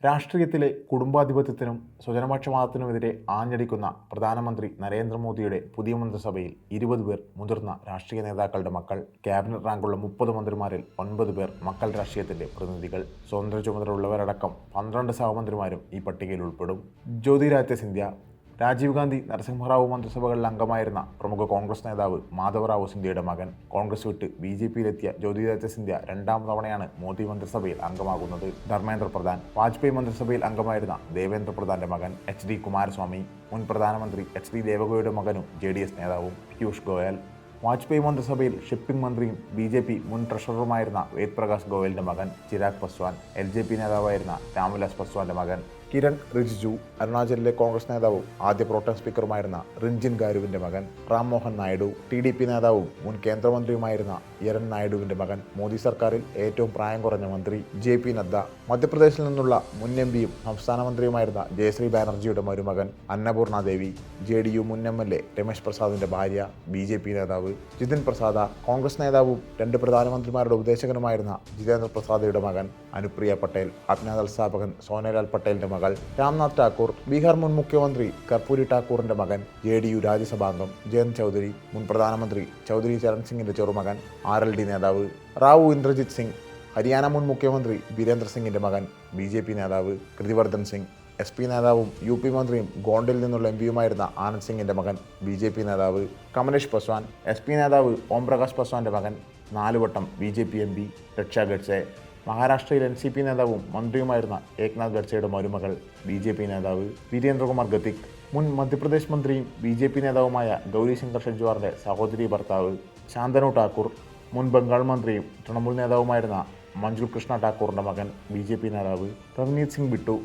രാഷ്ട്രീയത്തിലെ കുടുംബാധിപത്യത്തിനും സ്വജനപക്ഷപാതത്തിനുമെതിരെ ആഞ്ഞടിക്കുന്ന പ്രധാനമന്ത്രി നരേന്ദ്രമോദിയുടെ പുതിയ മന്ത്രിസഭയിൽ 20 പേർ മുതിർന്ന രാഷ്ട്രീയ നേതാക്കളുടെ മക്കൾ. ക്യാബിനറ്റ് റാങ്കുള്ള 30 മന്ത്രിമാരിൽ 9 പേർ മക്കൾ രാഷ്ട്രീയത്തിന്റെ പ്രതിനിധികൾ. സ്വതന്ത്ര ചുമതലയുള്ളവരടക്കം 12 സഹമന്ത്രിമാരും ഈ പട്ടികയിൽ ഉൾപ്പെടും. ജ്യോതിരാദിത്യ സിന്ധ്യ. രാജീവ് ഗാന്ധി നരസിംഹറാവു മന്ത്രിസഭകളിൽ അംഗമായിരുന്ന പ്രമുഖ കോൺഗ്രസ് നേതാവ് മാധവറാവു സിന്ധ്യയുടെ മകൻ. കോൺഗ്രസ് വിട്ട് BJPയിലെത്തിയ ജ്യോതിരാദിത്യ സിന്ധ്യ രണ്ടാം തവണയാണ് മോദി മന്ത്രിസഭയിൽ അംഗമാകുന്നത്. ധർമ്മേന്ദ്ര പ്രധാൻ. വാജ്പേയി മന്ത്രിസഭയിൽ അംഗമായിരുന്ന ദേവേന്ദ്ര പ്രധാന്റെ മകൻ. HD കുമാരസ്വാമി. മുൻ പ്രധാനമന്ത്രി HD ദേവഗൌഡയുടെ മകനും JDS നേതാവും. പീയൂഷ് ഗോയൽ. വാജ്പേയി മന്ത്രിസഭയിൽ ഷിപ്പിംഗ് മന്ത്രിയും BJP മുൻ ട്രഷററുമായിരുന്ന വേദ് പ്രകാശ് ഗോയലിന്റെ മകൻ. ചിരാഗ് പസ്വാൻ. LJP നേതാവായിരുന്ന രാംവിലാസ് പസ്വാന്റെ മകൻ. കിരൺ റിജിജു. അരുണാചലിലെ കോൺഗ്രസ് നേതാവും ആദ്യ പ്രോട്ടം സ്പീക്കറുമായിരുന്ന റിഞ്ചിൻ ഗാരുവിന്റെ മകൻ. റാം മോഹൻ നായിഡു. TDP നേതാവും മുൻ കേന്ദ്രമന്ത്രിയുമായിരുന്ന യരൺ നായിഡുവിന്റെ മകൻ. മോദി സർക്കാരിൽ ഏറ്റവും പ്രായം കുറഞ്ഞ മന്ത്രി. JP നദ്ദ. മധ്യപ്രദേശിൽ നിന്നുള്ള മുൻ MPയും സംസ്ഥാന മന്ത്രിയുമായിരുന്ന ജയശ്രീ ബാനർജിയുടെ മരുമകൻ. അന്നപൂർണ ദേവി. JDU മുൻ MLA രമേശ് പ്രസാദിന്റെ ഭാര്യ. BJP നേതാവ്. ജിതിൻ പ്രസാദ. കോൺഗ്രസ് നേതാവും 2 പ്രധാനമന്ത്രിമാരുടെ ഉപദേശകനുമായിരുന്ന ജിതേന്ദ്ര പ്രസാദയുടെ മകൻ. അനുപ്രിയ പട്ടേൽ. അജ്ഞാതൽ സ്ഥാപകൻ സോനലാൽ പട്ടേലിന്റെ മകൾ. രാംനാഥ് ടാക്കൂർ. ബീഹാർ മുൻ മുഖ്യമന്ത്രി കർപ്പൂരി ടാക്കൂറിന്റെ മകൻ. JDU രാജ്യസഭാംഗം ജയന്ത് ചൗധരി. മുൻ പ്രധാനമന്ത്രി ചൗധരി ചരൺ സിംഗിന്റെ ചെറുമകൻ. RLD നേതാവ്. റാവു ഇന്ദ്രജിത് സിംഗ്. ഹരിയാന മുൻ മുഖ്യമന്ത്രി ബീരേന്ദ്ര സിംഗിന്റെ മകൻ. BJP നേതാവ് കൃതിവർദ്ധൻ സിംഗ്. SP നേതാവും UP മന്ത്രിയും ഗോണ്ടിൽ നിന്നുള്ള MPയുമായിരുന്ന ആനന്ദ് സിംഗിന്റെ മകൻ. BJP നേതാവ് കമലേഷ് പസ്വാൻ. SP നേതാവ് ഓം പ്രകാശ് പസ്വാന്റെ മകൻ. 4 വട്ടം BJP MP രക്ഷ ഗഡ്സെ. മഹാരാഷ്ട്രയിൽ NCP നേതാവും മന്ത്രിയുമായിരുന്ന ഏക്നാഥ് ഗഡ്സെയുടെ മരുമകൾ. BJP നേതാവ് വീരേന്ദ്രകുമാർ ഗതിക്. മുൻ മധ്യപ്രദേശ് മന്ത്രിയും BJP നേതാവുമായ ഗൗരി ശങ്കർ ഷെജ്വാറിന്റെ സഹോദരി ഭർത്താവ്. ശാന്തനു ഠാക്കൂർ. മുൻ ബംഗാൾ മന്ത്രിയും തൃണമൂൽ നേതാവുമായിരുന്ന മഞ്ജുൾ കൃഷ്ണ ഠാക്കൂറിന്റെ മകൻ. BJP നേതാവ് പ്രവ്നീത് സിംഗ് ബിട്ടു.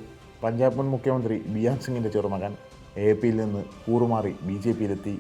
പഞ്ചാബ് മുൻ മുഖ്യമന്ത്രി ബിയാൻ സിംഗിന്റെ ചെറുമകൻ. AAPയിൽ നിന്ന് കൂറുമാറി BJPയിലെത്തി.